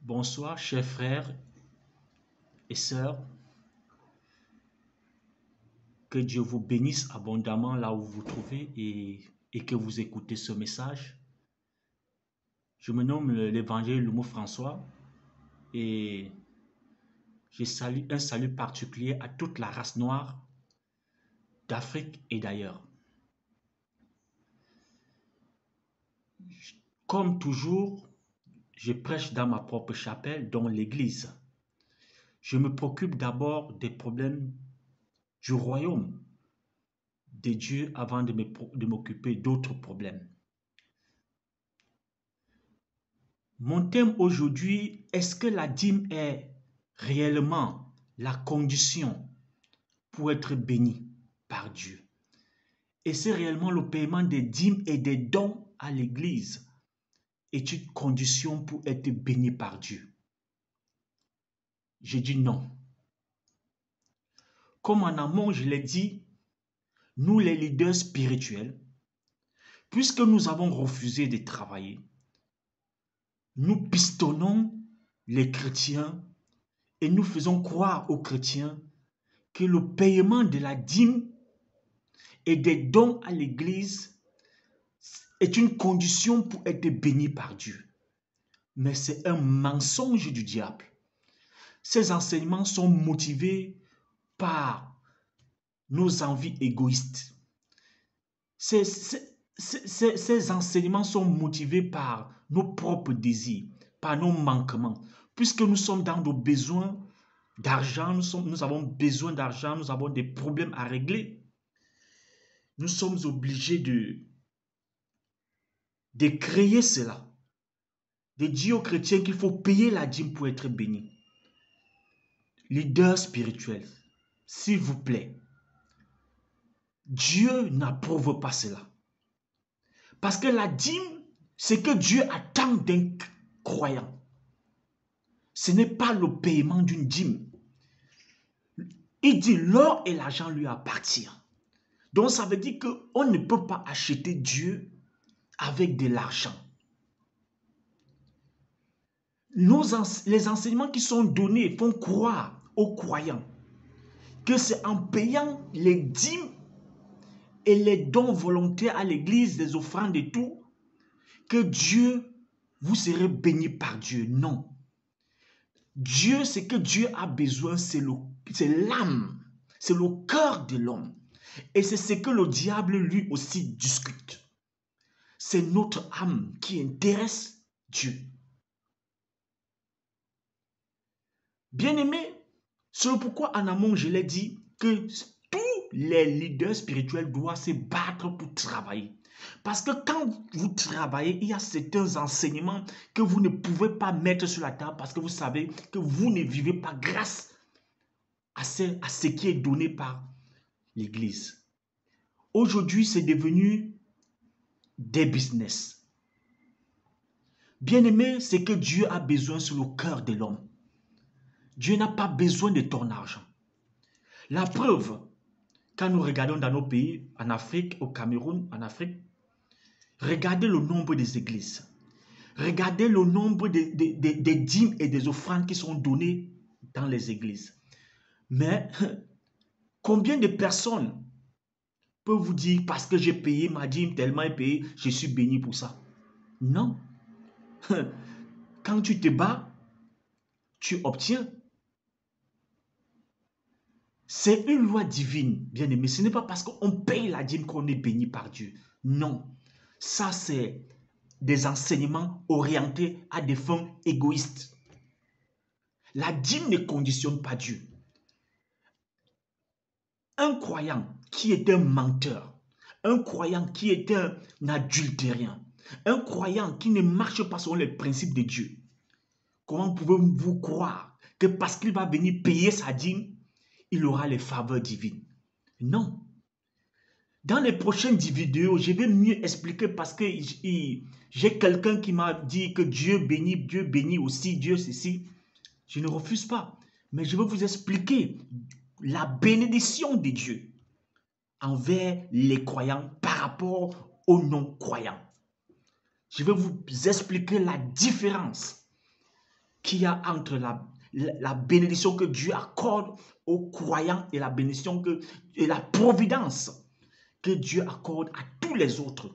Bonsoir, chers frères et sœurs. Que Dieu vous bénisse abondamment là où vous vous trouvez et que vous écoutez ce message. Je me nomme l'évangile Lumo François et je salue un salut particulier à toute la race noire d'Afrique et d'ailleurs. Comme toujours, je prêche dans ma propre chapelle, dans l'église. Je me préoccupe d'abord des problèmes du royaume de Dieu avant de m'occuper d'autres problèmes. Mon thème aujourd'hui, est-ce que la dîme est réellement la condition pour être béni par Dieu? Et c'est réellement le paiement des dîmes et des dons à l'Église est une condition pour être béni par Dieu? J'ai dit non. Comme en amont, je l'ai dit, nous les leaders spirituels, puisque nous avons refusé de travailler, nous pistonnons les chrétiens et nous faisons croire aux chrétiens que le paiement de la dîme et des dons à l'Église est une condition pour être béni par Dieu. Mais c'est un mensonge du diable. Ces enseignements sont motivés par nos envies égoïstes. Ces enseignements sont motivés par nos propres désirs, par nos manquements. Puisque nous sommes dans nos besoins d'argent, nous avons besoin d'argent, nous avons des problèmes à régler. Nous sommes obligés de créer cela, de dire aux chrétiens qu'il faut payer la dîme pour être béni. Leader spirituel, s'il vous plaît, Dieu n'approuve pas cela. Parce que la dîme, c'est que Dieu attend d'un croyant. Ce n'est pas le paiement d'une dîme. Il dit l'or et l'argent lui appartiennent. Donc ça veut dire qu'on ne peut pas acheter Dieu avec de l'argent. Les enseignements qui sont donnés font croire aux croyants que c'est en payant les dîmes et les dons volontaires à l'église, les offrandes et tout, que Dieu, vous serez béni par Dieu. Non. Dieu, ce que Dieu a besoin, c'est l'âme, c'est le cœur de l'homme. Et c'est ce que le diable lui aussi discute. C'est notre âme qui intéresse Dieu. Bien-aimé, c'est pourquoi en amont, je l'ai dit que tous les leaders spirituels doivent se battre pour travailler. Parce que quand vous travaillez, il y a certains enseignements que vous ne pouvez pas mettre sur la table parce que vous savez que vous ne vivez pas grâce à ce qui est donné par l'Église. Aujourd'hui, c'est devenu des business. Bien-aimé, c'est que Dieu a besoin sur le cœur de l'homme. Dieu n'a pas besoin de ton argent. La preuve, quand nous regardons dans nos pays, en Afrique, au Cameroun, en Afrique, regardez le nombre des églises. Regardez le nombre des dîmes et des offrandes qui sont données dans les églises. Mais combien de personnes peuvent vous dire parce que j'ai payé ma dîme, tellement payé, je suis béni pour ça? Non. Quand tu te bats, tu obtiens. C'est une loi divine, bien aimé. Ce n'est pas parce qu'on paye la dîme qu'on est béni par Dieu. Non. Ça, c'est des enseignements orientés à des fins égoïstes. La dîme ne conditionne pas Dieu. Un croyant qui est un menteur, un croyant qui est un adultérien, un croyant qui ne marche pas selon les principes de Dieu, comment pouvez-vous croire que parce qu'il va venir payer sa dîme, il aura les faveurs divines? Non. Dans les prochaines vidéos, je vais mieux expliquer parce que j'ai quelqu'un qui m'a dit que Dieu bénit aussi, Dieu ceci. Je ne refuse pas. Mais je vais vous expliquer la bénédiction de Dieu envers les croyants par rapport aux non-croyants. Je vais vous expliquer la différence. qu'il y a entre la bénédiction que Dieu accorde aux croyants et la bénédiction et la providence que Dieu accorde à tous les autres.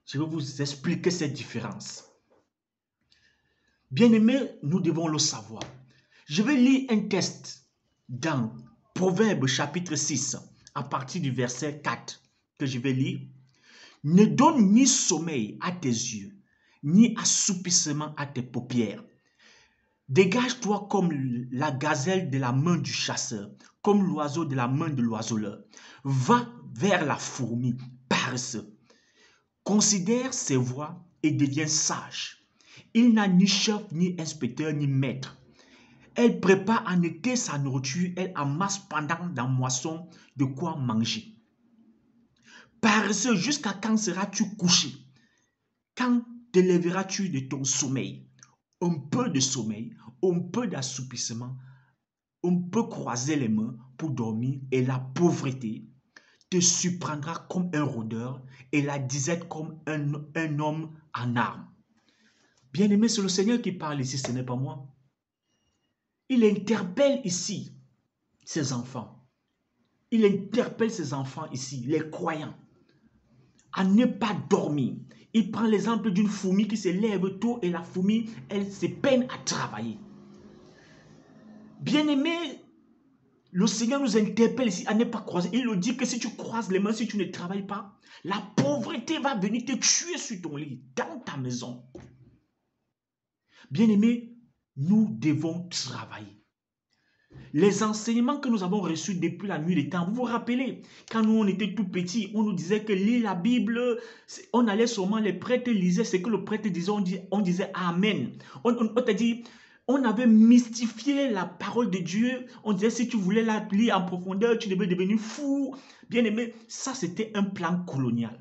Je vais vous expliquer cette différence. Bien-aimés, nous devons le savoir. Je vais lire un texte dans Proverbes chapitre 6, à partir du verset 4, que je vais lire. Ne donne ni sommeil à tes yeux, ni assoupissement à tes paupières. Dégage-toi comme la gazelle de la main du chasseur, comme l'oiseau de la main de l'oiseleur. Va vers la fourmi, paresseux. Considère ses voies et deviens sage. Il n'a ni chef, ni inspecteur, ni maître. Elle prépare en été sa nourriture, elle amasse pendant la moisson de quoi manger. Paresseux, jusqu'à quand seras-tu couché? Quand te lèveras-tu de ton sommeil? Un peu de sommeil, un peu d'assoupissement, on peut croiser les mains pour dormir et la pauvreté te surprendra comme un rôdeur et la disette comme un homme en armes. Bien-aimé, c'est le Seigneur qui parle ici, ce n'est pas moi. Il interpelle ici ses enfants. Il interpelle ses enfants ici, les croyants, à ne pas dormir. Il prend l'exemple d'une fourmi qui se lève tôt et la fourmi, elle se peine à travailler. Bien-aimé, le Seigneur nous interpelle ici à ne pas croiser. Il nous dit que si tu croises les mains, si tu ne travailles pas, la pauvreté va venir te tuer sur ton lit, dans ta maison. Bien-aimé, nous devons travailler. Les enseignements que nous avons reçus depuis la nuit des temps, vous vous rappelez, quand nous on était tout petits, on nous disait que lire la Bible, on allait seulement, les prêtres lisaient ce que le prêtre disait, on disait Amen. On t'a dit, on avait mystifié la parole de Dieu, on disait si tu voulais la lire en profondeur, tu devais devenir fou. Bien aimé, ça c'était un plan colonial.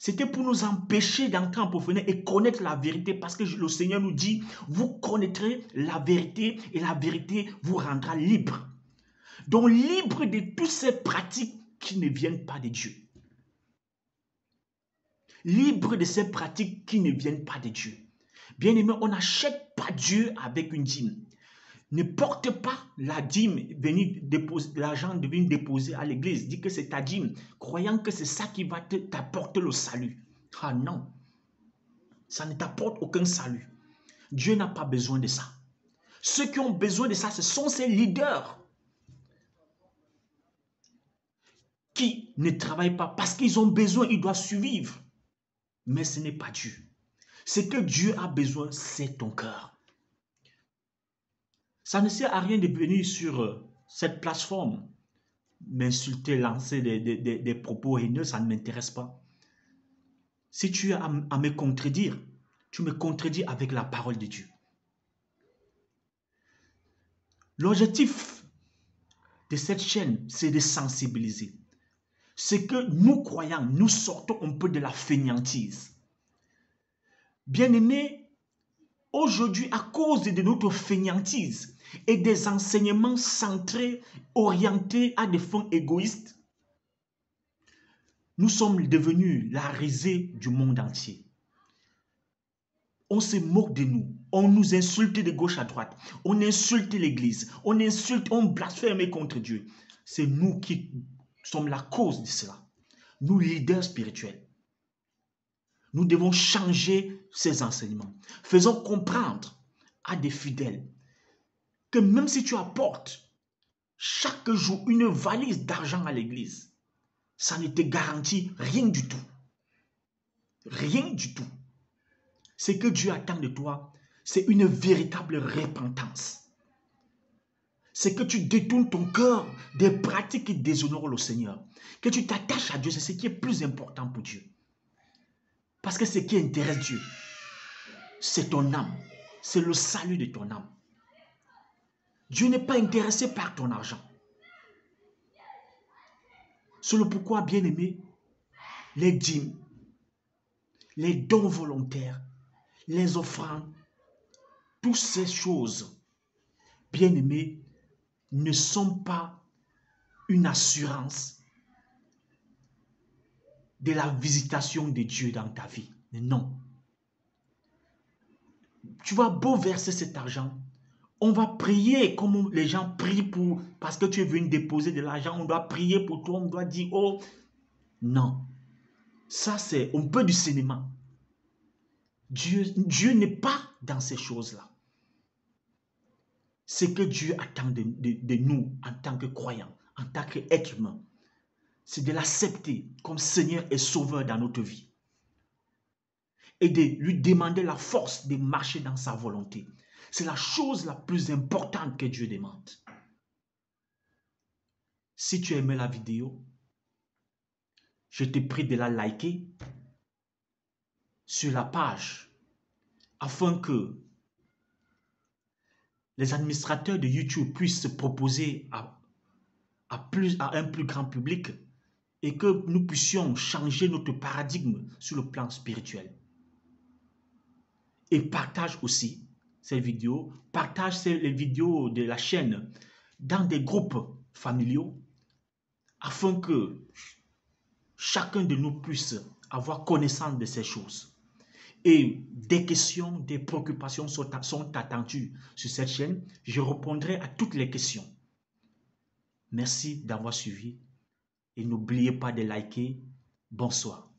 C'était pour nous empêcher d'entrer en profondeur et connaître la vérité parce que le Seigneur nous dit, vous connaîtrez la vérité et la vérité vous rendra libre. Donc libre de toutes ces pratiques qui ne viennent pas de Dieu. Libre de ces pratiques qui ne viennent pas de Dieu. Bien aimé, on n'achète pas Dieu avec une dîme. Ne porte pas la dîme, l'argent de venir déposer à l'église. Dis que c'est ta dîme, croyant que c'est ça qui va t'apporter le salut. Ah non, ça ne t'apporte aucun salut. Dieu n'a pas besoin de ça. Ceux qui ont besoin de ça, ce sont ces leaders qui ne travaillent pas parce qu'ils ont besoin, ils doivent survivre. Mais ce n'est pas Dieu. Ce que Dieu a besoin, c'est ton cœur. Ça ne sert à rien de venir sur cette plateforme, m'insulter, lancer des propos haineux, ça ne m'intéresse pas. Si tu as à me contredire, tu me contredis avec la parole de Dieu. L'objectif de cette chaîne, c'est de sensibiliser. C'est que nous croyants, nous sortons un peu de la fainéantise. Bien-aimés, aujourd'hui, à cause de notre fainéantise et des enseignements centrés, orientés à des fins égoïstes, nous sommes devenus la risée du monde entier. On se moque de nous, on nous insulte de gauche à droite, on insulte l'Église, on insulte, on blasphème contre Dieu. C'est nous qui sommes la cause de cela. Nous, leaders spirituels. Nous devons changer ces enseignements. Faisons comprendre à des fidèles que même si tu apportes chaque jour une valise d'argent à l'église, ça ne te garantit rien du tout. Rien du tout. Ce que Dieu attend de toi, c'est une véritable repentance. C'est que tu détournes ton cœur des pratiques qui déshonorent le Seigneur. Que tu t'attaches à Dieu, c'est ce qui est plus important pour Dieu. Parce que ce qui intéresse Dieu, c'est ton âme. C'est le salut de ton âme. Dieu n'est pas intéressé par ton argent. C'est le pourquoi, bien-aimé, les dîmes, les dons volontaires, les offrandes, toutes ces choses, bien-aimés, ne sont pas une assurance de la visitation de Dieu dans ta vie. Non. tu vas beau verser cet argent, on va prier comme les gens prient pour, parce que tu es venu déposer de l'argent, on doit prier pour toi, on doit dire, oh, non. Ça, c'est un peu du cinéma. Dieu n'est pas dans ces choses-là. Ce que Dieu attend de nous en tant que croyants, en tant qu'être humain, c'est de l'accepter comme Seigneur et Sauveur dans notre vie. Et de lui demander la force de marcher dans sa volonté. C'est la chose la plus importante que Dieu demande. Si tu as aimé la vidéo, je te prie de la liker sur la page afin que les administrateurs de YouTube puissent se proposer à un plus grand public et que nous puissions changer notre paradigme sur le plan spirituel. Et partage aussi ces vidéos, partage les vidéos de la chaîne dans des groupes familiaux afin que chacun de nous puisse avoir connaissance de ces choses. Et des questions, des préoccupations sont attendues sur cette chaîne. Je répondrai à toutes les questions. Merci d'avoir suivi et n'oubliez pas de liker. Bonsoir.